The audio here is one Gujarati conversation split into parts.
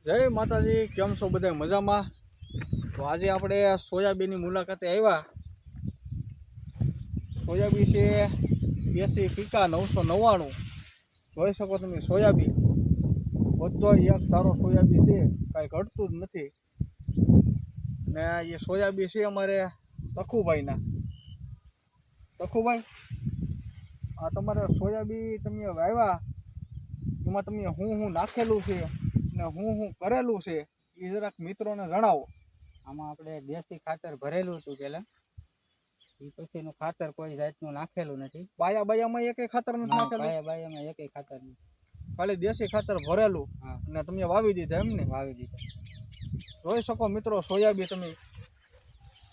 જય માતાજી, કેમ છો બધા મજામાં? તો આજે આપણે સોયાબીનની મુલાકાતે આવ્યા. સોયાબીન છે દેશી ફીકા 999. જોઈ શકો તમે સોયાબીન બધો એક ધારો સોયાબીન છે, કાંઈ ઘટતું જ નથી. ને એ સોયાબીન છે અમારે તખુભાઈના. તખુભાઈ, આ તમારે સોયાબીન તમે વાવ્યા, એમાં તમે હું નાખેલું છે ને હું કરેલું છે એ જરાક મિત્રોને જણાવો. આમાં આપણે દેશી ખાતર ભરેલું હતું પેલા, એ પછીનું ખાતર કોઈ જાતનું નાખેલું નથી. બાયામાં એકેય ખાતર નથી નાખેલું? બાયામાં એકેય ખાતર નથી, ખાલી દેશી ખાતર ભરેલું. હા, અને તમે વાવી દીધા એમ ને? વાવી દીધા. જોઈ શકો મિત્રો સોયાબીન તમે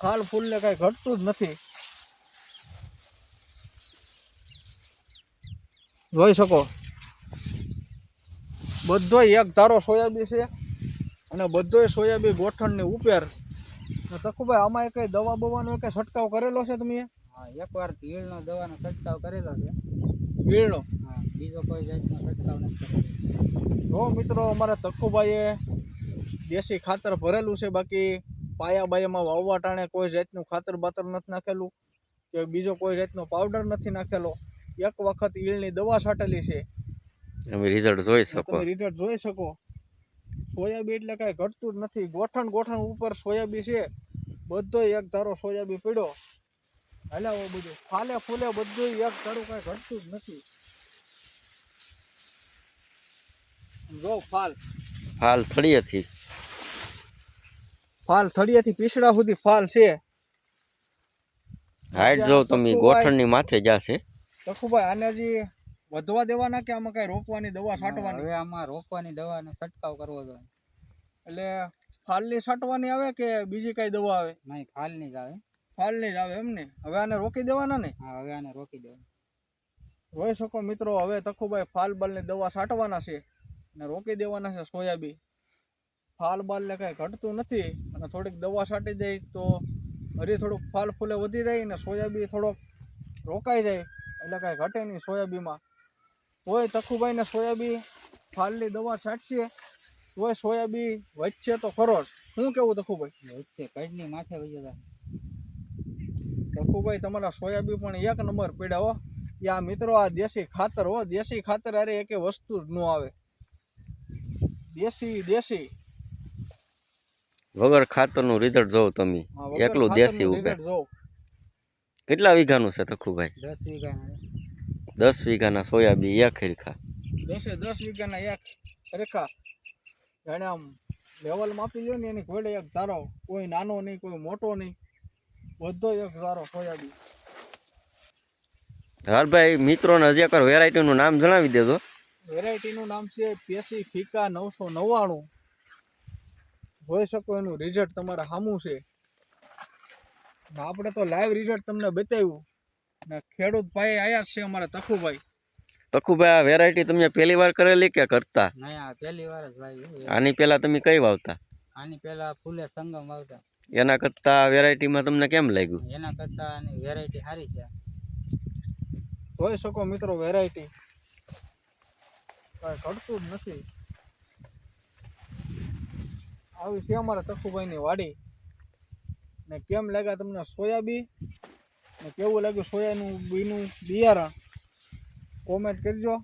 ફાલ ફૂલને કાંઈ ઘટતું જ નથી. જોઈ શકો બધોય એક ધારો સોયાબીન છે અને બધોય સોયાબીન ગોઠણની ઉપર. તખુભાઈ, આમાં કઈ દવા બવાનો કઈ છંટકાવ કરેલો છે તમે? હા, એકવાર તીળનો દવાનો છંટકાવ કરેલો છે. તીળનો? હા, બીજો કોઈ જાતનો છંટકાવ નથી કરેલો. જો મિત્રો, અમારા તખુભાઈએ દેશી ખાતર ભરેલું છે, બાકી બાયામાં વાવવા ટાણે કોઈ જાતનું ખાતર બાતર નથી નાખેલું કે બીજો કોઈ જાતનો પાવડર નથી નાખેલો. એક વખત ઈળની દવા છાંટેલી છે. તમે રિઝલ્ટ જોઈ શકો. તમે રિઝલ્ટ જોઈ શકો. સોયાબીન એટલે કાંઈ ઘટતું જ નથી. ગોઠણ ઉપર સોયાબીન છે, બધો એક ધારો સોયાબીન પડ્યો. હલાવો બધું ફાલે ફૂલે બધું એક ધારું, કાંઈ ઘટતું જ નથી. જો ફાલ થળિયેથી પીછડા સુધી ફાલ છે. હાઈટ જો તમે ગોઠણની માથે જશે. તખુભાઈ, આને હજી વધવા દેવાના કે આમાં કઈ રોકવાની દવા છાંટવાની? હવે આમાં રોકવાની દવાનો છંટકાવ કરવો જોઈએ. એટલે ફાલની છાંટવાની આવે કે બીજી કઈ દવા આવે? નહીં, ફાલની જ આવે. ફાલની જ આવે એમ ને? હવે આને રોકી દેવાના ને? હા, હવે આને રોકી દેવાના. જોઈ શકો મિત્રો, હવે તખુભાઈ ફાલ બાલની દવા છાંટવાના છે અને રોકી દેવાના છે સોયાબીન. ફાલ બાલને કઈ ઘટતું નથી અને થોડીક દવા છાંટી દઈ તો હરી થોડુંક ફાલ ફૂલે વધી જાય ને સોયાબીન થોડોક રોકાઈ જાય, એટલે કાંઈ ઘટે નહીં સોયાબીનમાં. તોય તખુભાઈ ને સોયાબીન ફાલની દવા છાંટશે તોય સોયાબીન વધશે તો ખરો જ. શું કેવું તખુભાઈ? વચ્ચે કડની માથે વહી જતા. તખુભાઈ, તમારા સોયાબીન પણ એક નંબર પડ્યા હો. યા મિત્રો, આ દેશી ખાતર હો. દેશી ખાતર અરે એકે વસ્તુ જ ન આવે. દેશી વગર ખાતરનું રિઝલ્ટ જોવો તમે. એકલું દેશી ઉપર. કેટલા વીઘાનું છે તખુભાઈ? 10 વીઘાના. 10 વીઘાના સોયાબીન એક હરખા. 10 વીઘાના એક હરખા. જાણે આમ લેવલ માપી લો ને એની ઘોડે એક ધારો, કોઈ નાનો નહીં કોઈ મોટો નહીં, બધો એક ધારો સોયાબીન. હાલભાઈ, મિત્રોને હજી એકવાર વેરાયટીનું નામ જણાવી દેજો. વેરાયટીનું નામ છે દેશી ફીકા 999. જોઈ શકો એનું રિઝલ્ટ તમારા સામું છે. આપણે તો લાઈવ રિઝલ્ટ તમને બતાવ્યું ને ખેડૂત ભાઈ આયા છે અમારા તખુભાઈ. તખુભાઈ, આ વેરાયટી તમે પહેલી વાર કરેલી કે કરતા? નહીં, આ પહેલી વાર જ વાવી. આની પહેલા તમે કઈ વાવતા? આની પહેલા ફૂલે સંગમ વાવતા. એના કરતા વેરાયટીમાં તમને કેમ લાગ્યું? એના કરતા આની વેરાયટી સારી છે. જોઈ શકો મિત્રો વેરાયટી કાંઈ ઘટતું જ નથી. આવી છે અમારા તખુભાઈની વાડી. ને કેમ લાગ્યા તમને સોયાબીન ને કેવું લાગ્યું સોયાબીનનું બિયારણ કોમેન્ટ કરજો.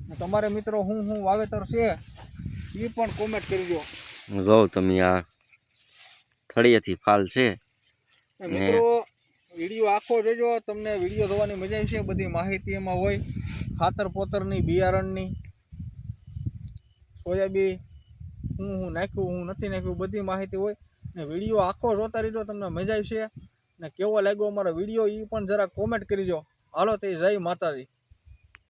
ને તમારે મિત્રો હું વાવેતર છે એ પણ કોમેન્ટ કરજો. જો તમે આ થળિયેથી ફાલ છે. મિત્રો વિડીયો આખો જોજો, તમને વિડીયો જોવાની મજા આવશે. બધી માહિતી એમાં હોય, ખાતર પોતરની, બિયારણની, સોયાબીન હું નાખ્યું હું નથી નાખ્યું બધી માહિતી હોય. ને વિડીયો આખો જોતા રહીજો, તમને મજા આવશે. ને કેવો લાગ્યો અમારો વિડીયો એ પણ જરા કોમેન્ટ કરજો. હાલો તે જય માતાજી.